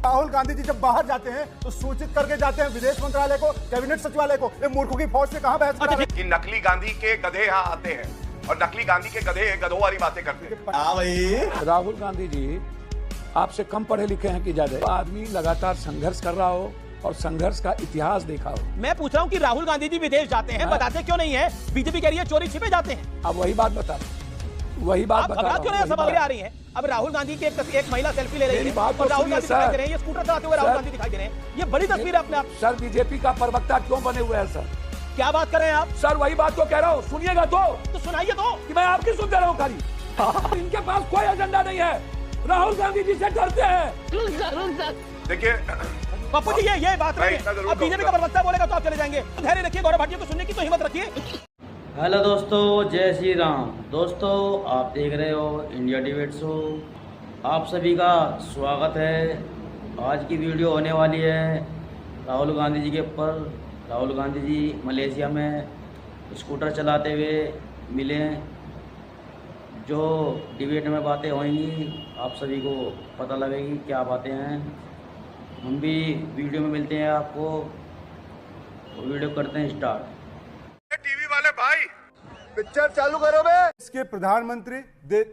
राहुल गांधी जी जब बाहर जाते हैं तो सूचित करके जाते हैं विदेश मंत्रालय को, कैबिनेट सचिवालय को। ये मूर्खों की फौज से कहां बहस कर रहे हैं? कि नकली गांधी के गधे यहाँ आते हैं और नकली गांधी के गधे गधों वाली बातें करते हैं। हाँ भाई, राहुल गांधी जी आपसे कम पढ़े लिखे हैं कि ज्यादा। आदमी लगातार संघर्ष कर रहा हो और संघर्ष का इतिहास देखा हो। मैं पूछ रहा हूँ कि राहुल गांधी जी विदेश जाते हैं, बताते क्यों नहीं है? बीजेपी कह रही है चोरी छिपे जाते हैं। अब वही बात बता, वही बात बता क्यों नहीं सवाल आ रही है? अब राहुल गांधी की एक महिला सेल्फी ले रही है और राहुल गांधी दिखाई दे रहे हैं, ये स्कूटर चलाते हुए राहुल गांधी दिखाई दे रहे हैं। ये बड़ी तस्वीर है अपने आप। सर बीजेपी का प्रवक्ता क्यों बने हुए हैं सर? क्या बात कर रहे हैं आप? सर वही बात तो कह रहा हूँ, सुनिएगा तो सुनाइए तो कि मैं आपकी सुनता रहा हूँ खाली। इनके पास कोई एजेंडा नहीं है, राहुल गांधी जी से डरते हैं। देखिए पप्पू जी ये बात नहीं है। अब बीजेपी का प्रवक्ता बोलेगा तो आप चले जाएंगे। धैर्य रखिए, गौरव भाटिया को सुनने की तो हिम्मत रखिए। हेलो दोस्तों, जय श्री राम। दोस्तों आप देख रहे हो इंडिया डिबेट शो। आप सभी का स्वागत है। आज की वीडियो होने वाली है राहुल गांधी जी के ऊपर। राहुल गांधी जी मलेशिया में स्कूटर चलाते हुए मिले। जो डिबेट में बातें होंगी आप सभी को पता लगेगी क्या बातें हैं। हम भी वीडियो में मिलते हैं आपको। वीडियो करते हैं स्टार्ट। टीवी वाले भाई पिक्चर चालू करो बे। इसके प्रधानमंत्री,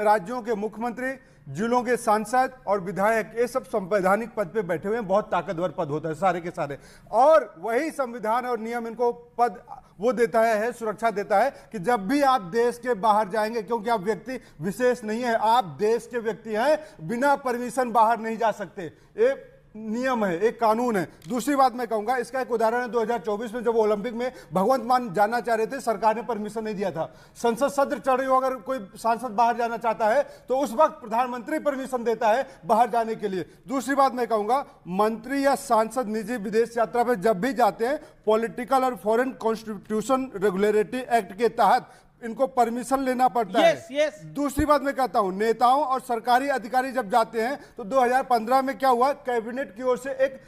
राज्यों के मुख्यमंत्री, जिलों के सांसद और विधायक, ये सब संवैधानिक पद पे बैठे हुए हैं। बहुत ताकतवर पद होता है सारे के सारे, और वही संविधान और नियम इनको पद वो देता है, सुरक्षा देता है कि जब भी आप देश के बाहर जाएंगे, क्योंकि आप व्यक्ति विशेष नहीं है, आप देश के व्यक्ति हैं, बिना परमिशन बाहर नहीं जा सकते। ये नियम है, एक कानून है। दूसरी बात मैं कहूंगा, इसका एक उदाहरण है 2024 में जब वो ओलंपिक में भगवंत मान जाना चाह रहे थे, सरकार ने परमिशन नहीं दिया था। संसद सत्र चल रही हो, अगर कोई सांसद बाहर जाना चाहता है तो उस वक्त प्रधानमंत्री परमिशन देता है बाहर जाने के लिए। दूसरी बात मैं कहूंगा, मंत्री या सांसद निजी विदेश यात्रा पर जब भी जाते हैं, पॉलिटिकल और फॉरेन कॉन्स्टिट्यूशन रेगुलेटरी एक्ट के तहत इनको परमिशन लेना पड़ता है। दूसरी बात मैं कहता हूं, नेताओं और सरकारी अधिकारी जब जाते हैं तो 2015 में क्या हुआ, कैबिनेट की ओर से एक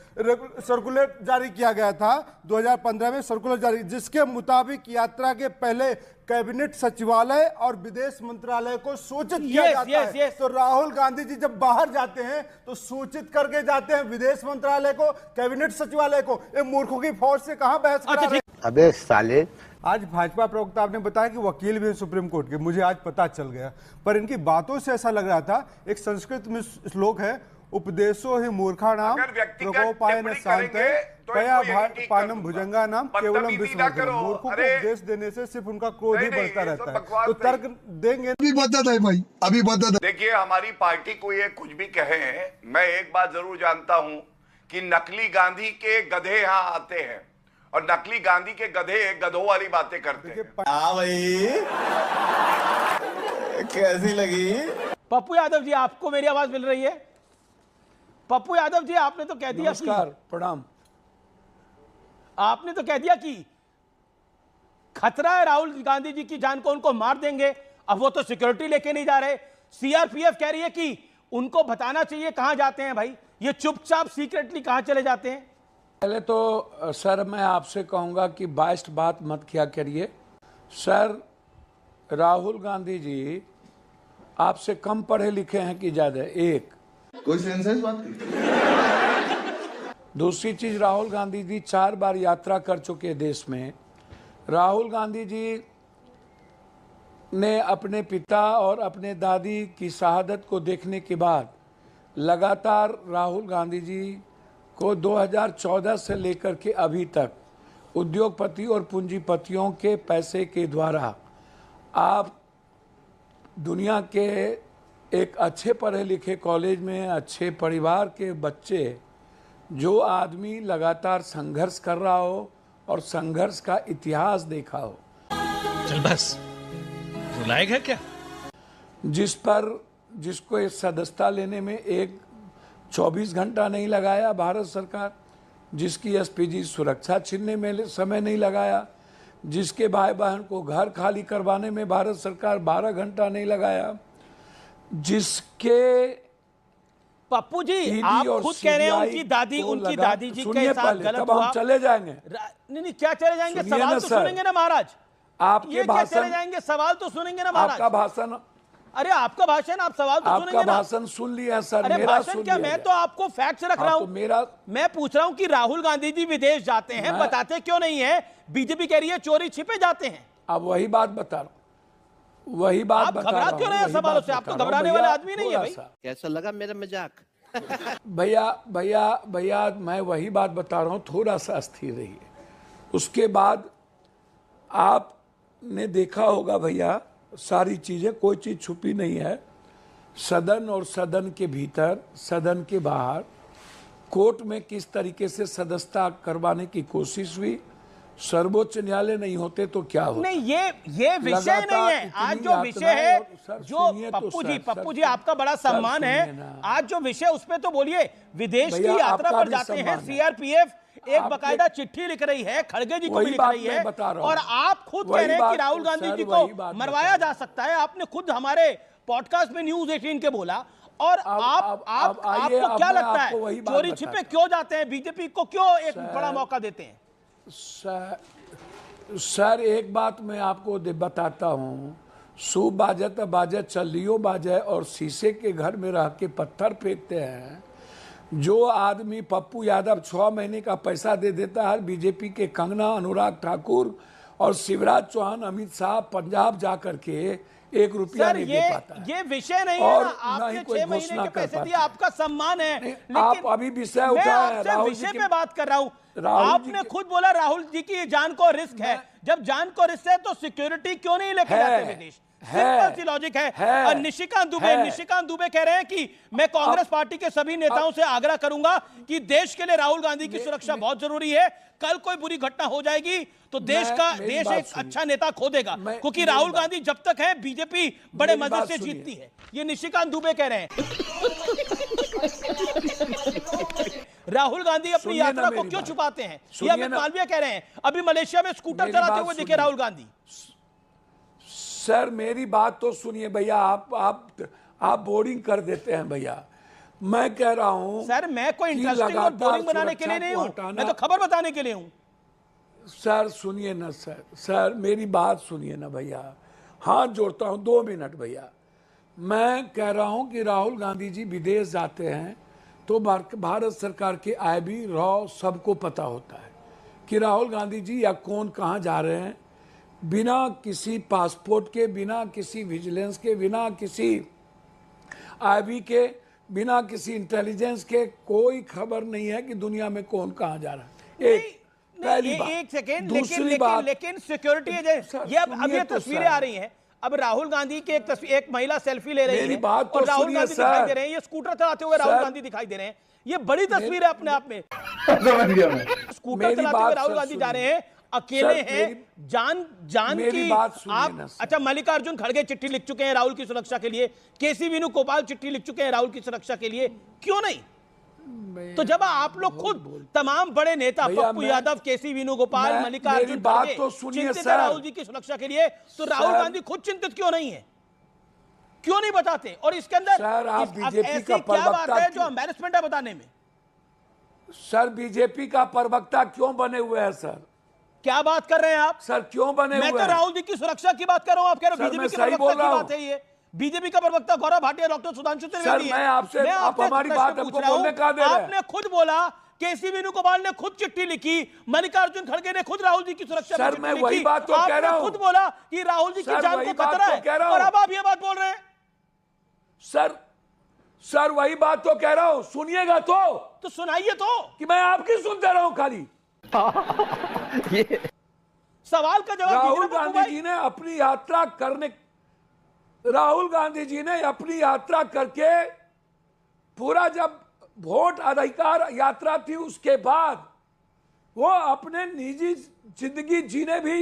सर्कुलर जारी किया गया था। 2015 में सर्कुलर जारी, जिसके मुताबिक यात्रा के पहले कैबिनेट सचिवालय और विदेश मंत्रालय को सूचित किया जाता है। तो राहुल गांधी जी जब बाहर जाते हैं तो सूचित करके जाते हैं विदेश मंत्रालय को, कैबिनेट सचिवालय को। ये मूर्खों की फौज से कहां बहस कर रहे हैं? अबे साले। आज भाजपा प्रवक्ता आपने बताया कि वकील भी हैं सुप्रीम कोर्ट के, मुझे आज पता चल गया, पर इनकी बातों से ऐसा लग रहा था, एक संस्कृत में श्लोक है, उपदेशो ही मूर्खाणाम प्रकोपायन शांतये तया पानम भुजंगा नाम केवलम विस्मृतिर्भवति। मूर्खों को उपदेश देने से सिर्फ उनका क्रोध ही बढ़ता रहता है। तो तर्क देंगे। अभी बता दे भाई, अभी बता दे। देखिए हमारी पार्टी को ये कुछ भी कहे, मैं एक बात जरूर जानता हूं कि नकली गांधी के गधे यहाँ आते हैं और नकली गांधी के गधे गधों वाली बातें करते हैं। हाँ भाई, कैसी लगी? पप्पू यादव जी, आपको मेरी आवाज मिल रही है? पप्पू यादव जी, आपने तो कह दिया, नमस्कार, प्रणाम। आपने तो कह दिया कि खतरा है राहुल गांधी जी की जान को, उनको मार देंगे। अब वो तो सिक्योरिटी लेके नहीं जा रहे। सीआरपीएफ कह रही है कि उनको बताना चाहिए कहां जाते हैं भाई, ये चुपचाप सीक्रेटली कहां चले जाते हैं। पहले तो सर मैं आपसे कहूंगा कि बाइस्ट बात मत किया करिए। सर राहुल गांधी जी आपसे कम पढ़े लिखे हैं कि ज्यादा, एक। कोई सेंसेस बात की? दूसरी चीज, राहुल गांधी जी 4 बार यात्रा कर चुके देश में। राहुल गांधी जी ने अपने पिता और अपने दादी की शहादत को देखने के बाद लगातार राहुल गांधी जी को 2014 से लेकर के अभी तक उद्योगपति और पूंजीपतियों के पैसे के द्वारा आप दुनिया के एक अच्छे पढ़े लिखे कॉलेज में अच्छे परिवार के बच्चे, जो आदमी लगातार संघर्ष कर रहा हो और संघर्ष का इतिहास देखा हो, चल बस रुलाएगा क्या, जिसको सदस्यता लेने में 24 घंटा नहीं लगाया भारत सरकार, जिसकी एसपीजी सुरक्षा छीनने में समय नहीं लगाया, जिसके भाई बहन को घर खाली करवाने में भारत सरकार 12 घंटा नहीं लगाया, जिसके पप्पू जी आप खुद कह रहे हैं उनकी दादी जी के साथ गलत हुआ। हम चले जाएंगे। नहीं क्या चले जाएंगे, सवाल तो सुनेंगे ना महाराज। आपके भाषण चले जाएंगे, सवाल तो सुनेंगे ना महाराज। आपका भाषण अरे आपका भाषण, आप सवाल तो आपका सुनेंगे ना। भाषण सुन लिया सर, अरे मेरा भाषण सुन क्या, लिया मैं तो आपको फैक्ट्स रख रहा हाँ, हूं। तो मेरा मैं पूछ रहा हूं कि राहुल गांधी जी विदेश जाते हैं, बताते क्यों नहीं है? बीजेपी कह रही है चोरी छिपे जाते हैं। अब वही बात बता रहा हूं, वही बात आप बता घबरा रहा हूं, क्यों रहे हैं वही सवालों बात से? आप बता तो रहा हूं। घबराने भैया, वाले आदमी नहीं है थोड़ा भाई। सा। कैसा लगा मेरा मजाक? भैया मैं वही बात बता रहा हूं, थोड़ा सा स्थिर रहिए। उसके बाद आपने देखा होगा भैया, सारी चीजें, कोई चीज छुपी नहीं है। सदन और सदन के भीतर, सदन के बाहर, कोर्ट में किस तरीके से सदस्यता करवाने की कोशिश हुई। सर्वोच्च न्यायालय नहीं होते तो क्या होता? नहीं, ये विषय लगातार नहीं है। इतनी आज जो विषय है, यातनाएं और- जो सुनिए तो पप्पू जी सर, आपका बड़ा सर, सम्मान सुनिए है। ना। आज जो विषय उस पे तो बोलिए। विदेश की भैया, यात्रा आपका पर भी जाते हैं, सम्मान है। सीआरपीएफ एक आपके- बकायदा चिट्ठी लिख रही है, खड़गे जी को वही भी लिख बात रही मैं है, बता रहा हूं। और आप खुद कह वही रहे हैं कि बात- राहुल गांधी सर, जी को वही बात मरवाया जा सकता है। आपने खुद हमारे पॉडकास्ट में न्यूज 18 के बोला। और अब आइए, आपको अब क्या मैं लगता आपको है वही बात चोरी बताता छिपे हूं। क्यों जाते हैं? बीजेपी को क्यों एक बड़ा मौका देते हैं? सर एक बात मैं आपको बताता हूँ, सूप बाजे तो बाजे, चलियो बाजे, और शीशे के घर में रह के पत्थर फेंकते हैं। जो आदमी पप्पू यादव 6 महीने का पैसा दे देता है बीजेपी के कंगना, अनुराग ठाकुर और शिवराज चौहान, अमित शाह पंजाब जा करके 1 रुपया सर नहीं ये दे पाता है। ये विषय नहीं और है ना। ना ही आपने कोई 6 महीने घोषणा के कर पैसे दिए, पाता। आपका सम्मान है। नहीं, आप अभी विषय मैं उठाए हैं, आपसे राहुल जी विषय की- पे बात कर रहा हूँ। राहुल जी आपने की- खुद बोला राहुल जी की जान को रिस्क है। जब जान को रिस्क है तो सिक्योरिटी क्यों नहीं लेके है, जाते विदेश? है, सिंपल सी लॉजिक है। है, और निशिकांत दुबे कह रहे हैं कि मैं कांग्रेस पार्टी के सभी नेताओं से आग्रह करूंगा कि देश के लिए राहुल गांधी की सुरक्षा बहुत जरूरी है। कल कोई बुरी घटना हो जाएगी तो देश मेरी एक बात सुनिए। अच्छा नेता खो देगा, क्योंकि मेरी राहुल बात- गांधी जब तक है बीजेपी बड़े मेरी मदद बात से सुनिए। जीतती है। ये निशिकांत दुबे कह रहे हैं। राहुल गांधी अपनी सुनिए ना यात्रा को मेरी क्यों बात। छुपाते हैं? ये सुनिए अमित ना। मालवीय कह रहे हैं। अभी मलेशिया में स्कूटर मेरी चलाते बात हुए दिखे सुनिए। राहुल गांधी। सर मेरी बात तो सुनिए भैया, आप बोरिंग कर देते हैं भैया। मैं कह रहा हूं सर मैं कोई कि इंटरेस्टिंग और लगातार बोरिंग बनाने के लिए सुरक्षा नहीं को हूं, हटाना- मैं तो खबर बताने के लिए हूं। सर सुनिए ना सर मेरी बात सुनिए ना भैया, हाथ जोड़ता हूं 2 मिनट भैया। मैं कह रहा हूं कि राहुल गांधी जी विदेश जाते हैं तो भारत सरकार के IB रॉ सबको पता होता है कि राहुल गांधी जी या कौन कहां जा रहे हैं, बिना किसी पासपोर्ट के, बिना किसी विजिलेंस के, बिना किसी IB के, बिना किसी इंटेलिजेंस के कोई खबर नहीं है कि दुनिया में कौन कहां जा रहा है। पहली बात। एक सेकेंड, दूसरी बात, लेकिन सिक्योरिटी एजेंसी, सर, ये अब सुनिए ये तो तस्वीरें सर। आ रही हैं। अब राहुल गांधी की एक महिला सेल्फी ले रही मेरी है बात तो और राहुल सुनिए, गांधी दिखाई सर। दे रहे हैं। ये स्कूटर चलाते हुए राहुल सर। गांधी दिखाई दे रहे हैं। ये बड़ी तस्वीर है अपने आप में। स्कूटर मेरी चलाते हुए बात राहुल सर गांधी जा सुनिए। रहे हैं, अकेले सर, हैं। जान मेरी की बात सुनिए आप ना, सर। अच्छा, मल्लिकार्जुन खड़गे चिट्ठी लिख चुके हैं राहुल की सुरक्षा के लिए। केसी वेणुगोपाल चिट्ठी लिख चुके हैं राहुल की सुरक्षा के लिए। क्यों नहीं? तो जब आप लोग खुद तमाम बड़े नेता भैया, पप्पू यादव, केसी वेणुगोपाल, मेरी मल्लिकार्जुन बात खड़गे तो सुनिए, चिंतित सर। है राहुल जी की सुरक्षा के लिए, तो राहुल सर। गांधी खुद चिंतित क्यों नहीं है? क्यों नहीं बताते? और इसके अंदर सर, आप अब बीजेपी ऐसी का क्या बात प्रवक्ता है जो क्यों- एम्बैरेसमेंट है बताने में? सर बीजेपी का प्रवक्ता क्यों बने हुए हैं सर? क्या बात कर रहे हैं आप? सर क्यों बने मैं हुए तो हैं? राहुल जी की सुरक्षा की बात कर रहा हूं। आप कह रहे सर, हो बीजेपी मैं के सही प्रवक्ता बोल की रहा बात है। ये बीजेपी का प्रवक्ता गौरव भाटिया, डॉक्टर सुधांशु त्रिवेदी है। मैं आपसे- मैं आप आपसे हमारी प्रश्न बात पूछ हमको रहा हूं। बोलने का दे रहे हैं। आपने खुद बोला केसी वेणुगोपाल ने खुद चिट्ठी लिखी, मल्लिकार्जुन खड़गे ने खुद राहुल जी की सुरक्षा सर, पे चिट्ठी मैं लिखी। वही बात तो कह आपने रहा हूं। खुद बोला कि राहुल जी की सर, जान वही को बात खतरा तो कह रहा है, हूं। और अब आप ये बात बोल रहे हैं। सर वही बात तो कह रहा हूं, सुनिएगा तो सुनाइए तो। कि मैं आपकी सुनते रहा हूं खाली। सवाल का जवाब राहुल दीजिए ना पप्पू गांधी भाई। जी ने अपनी यात्रा करने, राहुल गांधी जी ने अपनी यात्रा करके पूरा, जब वोट अधिकार यात्रा थी उसके बाद वो अपने निजी जिंदगी जीने भी,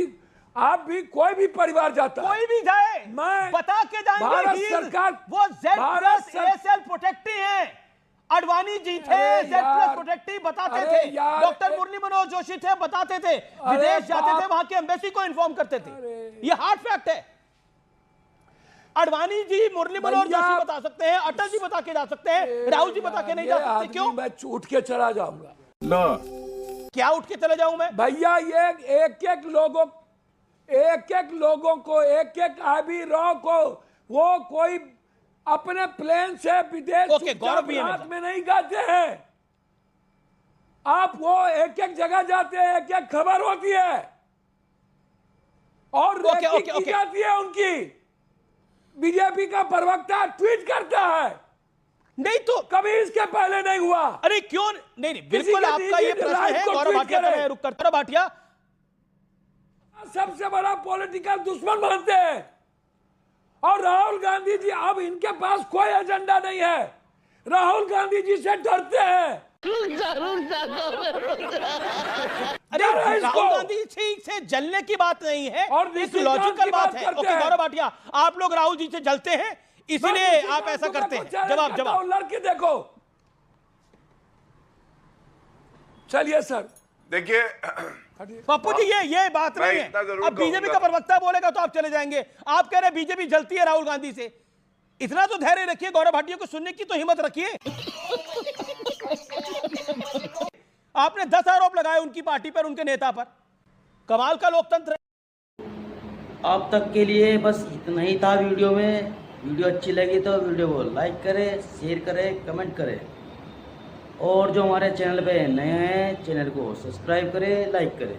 आप भी, कोई भी परिवार जाता है, कोई भी जाए, मैं बता के जाएंगे। भारत he is- सरकार- वो भारत सर- Z+ASL प्रोटेक्टी हैं। अडवाणी जी थे अरे Z+ यार, प्रोटेक्टी बताते अरे थे। यार, डॉक्टर मुरली मनोहर जोशी थे, बताते थे। विदेश जाते थे, वहां के एम्बेसी को इन्फॉर्म करते थे। ये हार्ड फैक्ट है। अडवाणी जी, मुरली मनोहर भैया, जोशी बता सकते हैं, अटल जी बता के जा सकते हैं, राहुल जी बता के नहीं जा सकते। क्यों? मैं उठ के चला जाऊंगा क्या उठ के चले जाऊं मैं? भैया। ये एक एक लोगों को, एक एक IB रॉ को वो कोई अपने प्लेन से विदेश ओके, गौरव भी है रात मेरा। में नहीं जाते हैं। आप वो एक एक जगह जाते हैं, एक एक खबर होती है और ओके, रेकी ओके, की ओके। जाती है उनकी। बीजेपी का प्रवक्ता ट्वीट करता है, नहीं तो कभी इसके पहले नहीं हुआ। अरे क्यों नहीं, नहीं किसी बिल्कुल के आपका ये निजी प्रश्न लाइफ है। को गौरव ट्वीट भाटिया का करें। मैं रुक करता हूं। भाटिया सबसे बड़ा पॉलिटिकल दुश्मन मानते हैं और राहुल गांधी जी, अब इनके पास कोई एजेंडा नहीं है, राहुल गांधी जी से डरते हैं। अरे डर है इसको। राहुल गांधी से जलने की बात नहीं है और एक निश्चित लॉजिकल की बात बात है। करते ओके हैं। गौरव भाटिया, आप लोग राहुल जी से जलते हैं इसीलिए आप ऐसा करते हैं। जवाब जवाब लड़के देखो, चलिए सर। देखिए पप्पू जी ये बात मैं नहीं इतना है। जरूर अब बीजेपी कहूंगा। का प्रवक्ता बोलेगा तो आप चले जाएंगे। आप कह रहे हैं बीजेपी जलती है राहुल गांधी से। इतना तो धैर्य रखिए, गौरव भाटिया को सुनने की तो हिम्मत रखिए। आपने 10 आरोप लगाए उनकी पार्टी पर, उनके नेता पर। कमाल का लोकतंत्र है। अब तक के लिए बस इतना ही था वीडियो में। वीडियो अच्छी लगी तो वीडियो को लाइक करें, शेयर करें, कमेंट करें और जो हमारे चैनल पे नए हैं चैनल को सब्सक्राइब करें, लाइक करें।